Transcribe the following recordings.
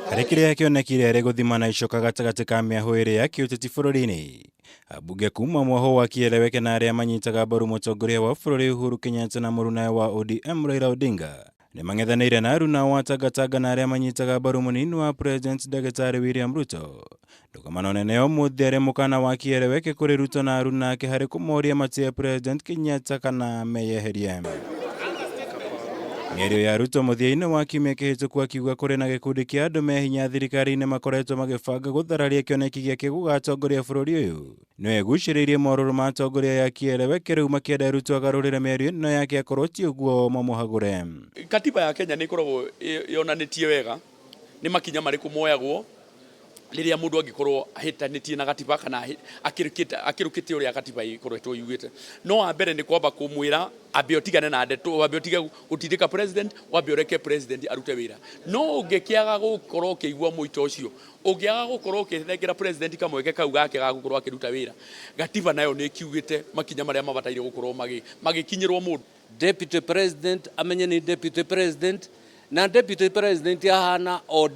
Harĩ kĩrĩa kĩonekire arĩ gũthimana icoka gatagatĩ ka mĩahũ ĩrĩ ya kĩũteti bũrũri-inĩ, ambunge kuma mwohwo wa Kieleweke na arĩa manyitaga mbaru mũtongoria wa bũrũri Uhuru Kenyatta na mũrunawe wa ODM Raila Odinga nĩ mang'ethanĩire na aruna wa Tangatanga na arĩa manyitaga mbaru mũnini wa President Ndagĩtarĩ William Ruto. Ndũgamano nene ũmũthĩ arĩ mũkana wa Kieleweke kũrĩ Ruto na aruna ake harĩ kũmoria matĩye President Kenyatta kana meyeherie. Mĩario ya Ruto mũthia-inĩ wa kiumia kĩhĩtũku akiuga kũrĩ na gĩkundi kĩa andũ me hinya thirikari-inĩ makoretwo magĩbanga gũthararia kĩoneki gĩake gũgatongoria bũrũri ũyũ. Nĩwe gucĩrĩirie morũrũ ma atongoria ya Kieleweke rĩu makĩenda Ruto agarũrĩre mĩario ĩno yake akorwo ti ũguo mamũhagũre. Katiba ya Kenya nĩ ĩkoragwo yonanĩtie wega nĩ makinya marĩkũ moyagwo rĩrĩa mũndũ angĩkorwo ahĩtanĩtie na gatiba kana akĩrũkĩte ũrĩa gatiba ĩkoretwo yugĩte. No wa mbere nĩ kwamba kũmwĩra ambe ũtigane na ndeto, wambe ũtige gũtindĩka president, wambe ũreke president arute wĩra. No ũngĩkĩaga gũkorwo ũkĩigua mũito ũcio, ũngĩaga gũkorwo ũkĩnengera president kamweke kau gake ga gũkorwo akĩruta wĩra, gatiba nayo nĩ ĩkiugĩte makinya marĩa mabataire gũkorwo magĩkinyĩrwo mũndũ. Deputy president amenye ni deputy president, na deputy president ahana o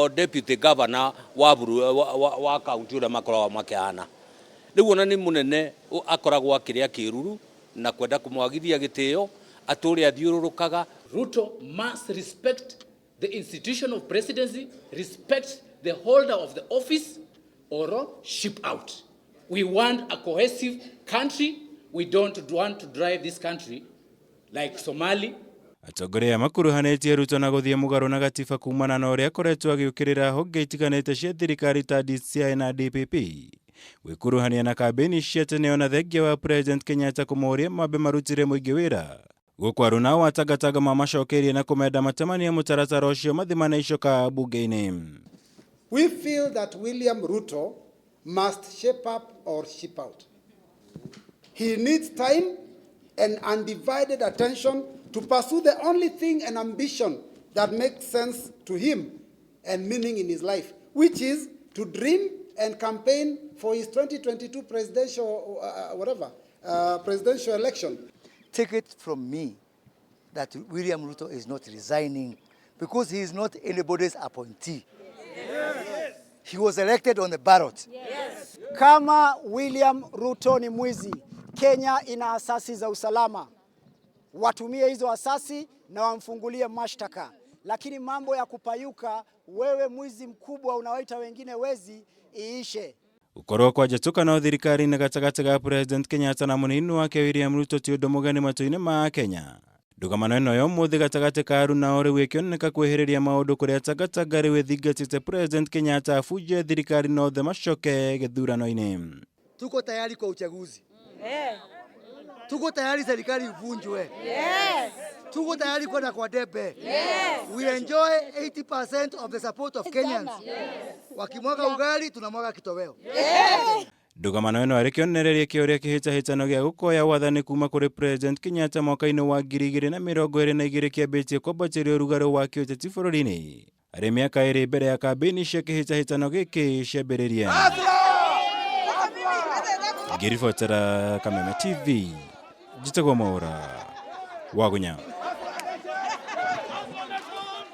deputy governor wa county ũrĩa makoragwo makĩhana. Rĩu ona nĩ mũnene akoragwo akĩrĩa kĩruru na kwenda kũmwagithia gĩtĩo atũrĩa athiũrũrũkaga. Ruto must respect the institution of presidency, respect the holder of the office, or ship out. We want a cohesive country. We don't want to drive this country like Somali. Atongoria makuruhanĩtie Ruto na gũthiĩ mũgarũ na gatiba kumana na ũrĩa akoretwo agĩũkĩrĩra honge itiganĩte cia thirikari ta DCI na DPP. Gwĩkuruhania na kambĩini cia tene ona thengia wa President Kenyatta kũmoria mambe marutire mũingĩ wĩra. Gũkũ aruna wa Tangatanga mamacokeirie na kũmenda matemania mũtaratara ũcio mathimana icoka bunge-inĩ. We feel that William Ruto must shape up or ship out. He needs time and undivided attention to pursue the only thing and ambition that makes sense to him and meaning in his life, which is to dream and campaign for his 2022 presidential election. Take it from me that William Ruto is not resigning because he is not anybody's appointee. Yes. He was elected on the ballot. Yes. Kama William Ruto ni mwizi, Kenya ina asasi za usalama. Watumie hizo asasi na wamfungulie mashtaka. Lakini mambo ya kupayuka, wewe mwizi mkubwa unawaita wengine wezi, iishe. Gũkorwo kwa njatũkano thirikari-inĩ gatagatĩ ga President Kenyatta na mũnini wake William Ruto ti ũndũ mũgeni matũ-inĩ ma Kenya. Ndũgamano ĩno ya ũmũthĩ gatagatĩ ka aruna rĩu ĩkĩoneka kwĩhĩrĩria maũndũ kũrĩa Tangatanga rĩu ĩthingatĩte President Kenyatta abunje thirikari na othe macoke gĩthurano-inĩ. Tuko tayari kwa uchaguzi. Tuko tayari serikali ivunjwe. Yes. Tuko tayari kwenda kwa debe. Yes. We enjoy 80% of the support of Kenyans. Yes. Wakimwaga ugali tunamwaga kitoweo. Yes. Ndũgamano ĩno arĩ kĩonereria kĩa ũrĩa kĩhĩtahĩtano gĩa gũkoya wathani kuma kũrĩ President Kenyatta mwaka-inĩ wa 2022 kĩambĩtie kwambatĩria ũrugarĩ wa kĩũteti bũrũri-inĩ arĩ mĩaka ĩrĩ mbere ya kambĩini cia kĩhĩtahĩtano gĩkĩ ciambĩrĩria. Ngĩribotera Kameme TV, njĩtagwo Mwaũra wa Gũnya.